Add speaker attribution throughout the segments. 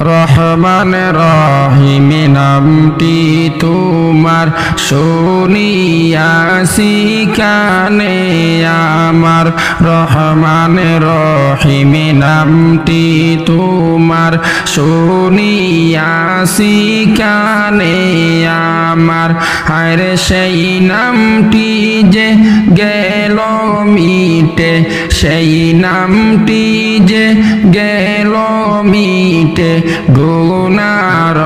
Speaker 1: রহমান রহিম নামটি তোমার শুনিয়াছি কানে আমার রহমান রহিম নামটি তোমার শুনিয়াছি কানে আমার হায়রে সেই নামটি যে গেল মিটে সেই নামটি যে গেল মিটে গুনার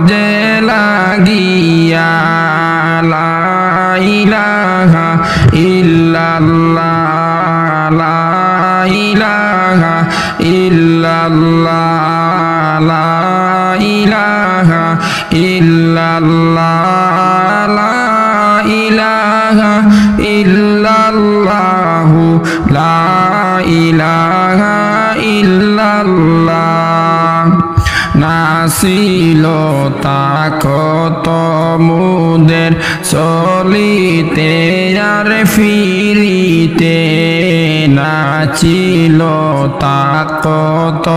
Speaker 1: যে লাগিয়া লা ইলাহা ইল্লাল্লাহ লা ইলাহা ইল্লাল্লাহ লা ইলাহা ইল্লাল্লাহ লা ইলাহা ইল্লাল্লাহ লা ইলাহা ইল্লাল্লাহ নাসিল তাকত মুদের চলিতে আর ফিরিতে নাচিল তাকত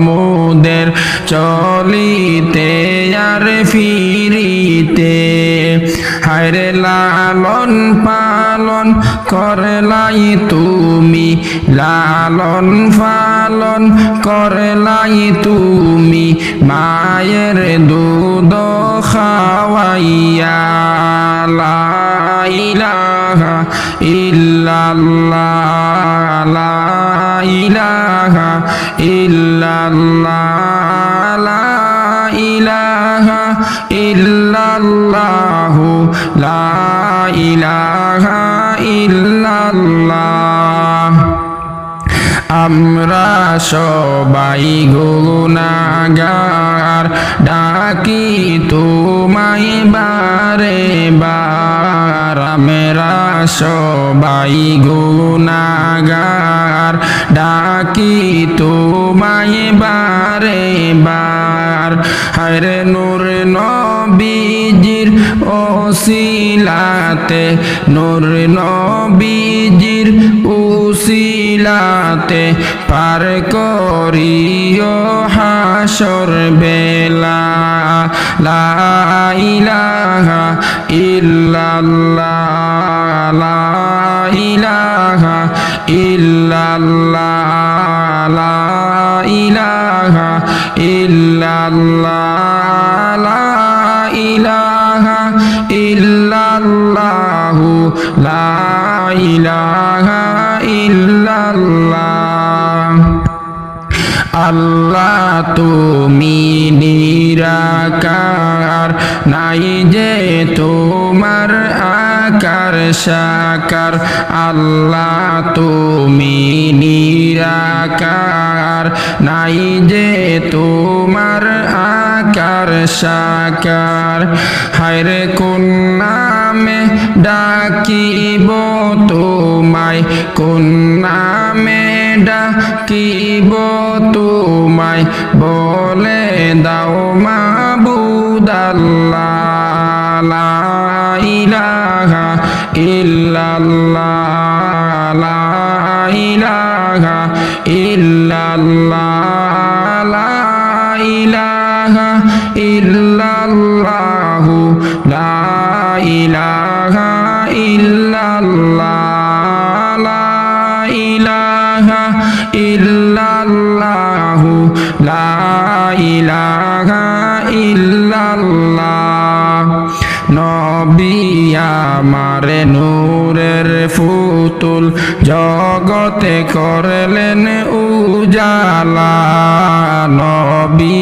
Speaker 1: মুদের চলিতে আর ফিরিতে হায়রে লালন পালন করলাই তুমি লালন পালন করলাই তুমি মায়ের দুধ খাওয়াইয়া লা ইলাহা ইল্লাল্লাহ লা ইলাহা ইল্লাল্লাহ লা ইলাহা ইল্লাল্লাহ লা ইলাহা ইল্লাল্লাহ আমরা সবাই গুনাহগার ডাকি তোমায় বারে বার আমরা সবাই গুনাহগার ডাকি তোমায় বারে বার হায়রে নূর নবীজির ওসিলাতে নূর নবীজির উসিলাতে পার করিও হাসর বেলা লা ইলাহা ইল্লাল্লাহ লা ইলাহা ইল্লাল্লাহ লা ইলাহা ইল্লাল্লাহ লা ইলাহা ইল্লাল্লাহ লা ইলাহা ইল্লাল্লাহ আল্লাহ তুমি নিরাকার নাই যে তোমার আকার সাকার আল্লাহ তুমি নিরাকার নাই যে তোমার আকার সাকার হায়রে কোন নামে ডাকিব তোমায় কোন নামে ডাকিব তোমায় বলে দাও মাবুদ আল্লাহ লা ইলাহা ইল্লাল্লাহ লা ইলাহা ইল্লাল্লাহ লা ইলাহা ইল্লাল্লাহ লা ইলাহা ইল্লাল্লাহ লা ইলাহা ইল্লাল্লাহ লা ইলাহা ইল্লাল্লাহ নবী আমার নূরের ফুতুল জগতে করলেন উজালা নবী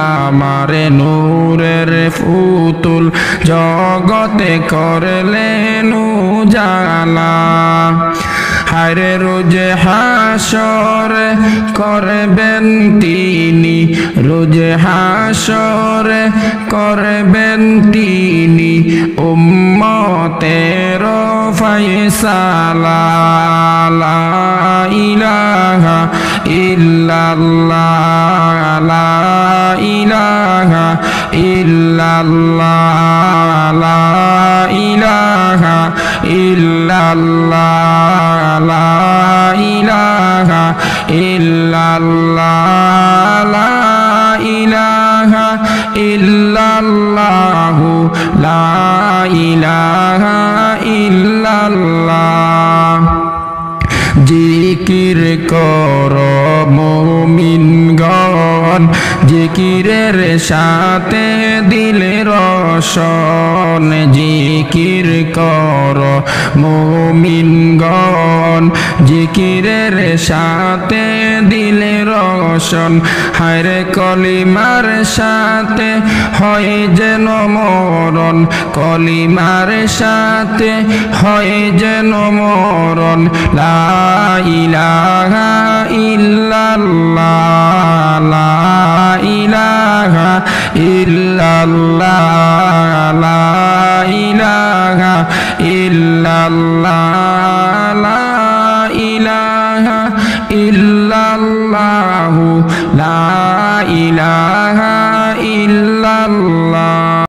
Speaker 1: আমার নূরের ফুতুল জগতে করলেন উজালা হায়রে রোজ হাসর করবেন তিনি রোজ হাসর করবেন তিনি উম্মতের ফায়সালা লা ইলাহা ইল্লাল্লাহ লা ইলাহা ইল্লাল্লাহ লা ইলাহা ইল্লাল্লাহ লা ইলাহা ইল্লাল্লাহ লা ইলাহা ইল্লাল্লাহু লা ইলাহা ইল্লাল্লাহ জিকির কর মুমিনগণ জিকিরের সাথে দিলে রোশন জিকির কর মুমিনগণ জিকিরের সাথে দিলে রোশন হায়রে কলিমার সাথে হয় যেন মরণ কলিমার সাথে হয় যেন মরণ লা ইলাহা ইল্লাল্লাহ লা ইলাহা ইল্লাল্লাহ লা ইলাহা ইল্লাল্লাহ লা ইলাহা ইল্লাল্লাহু লা ইলাহা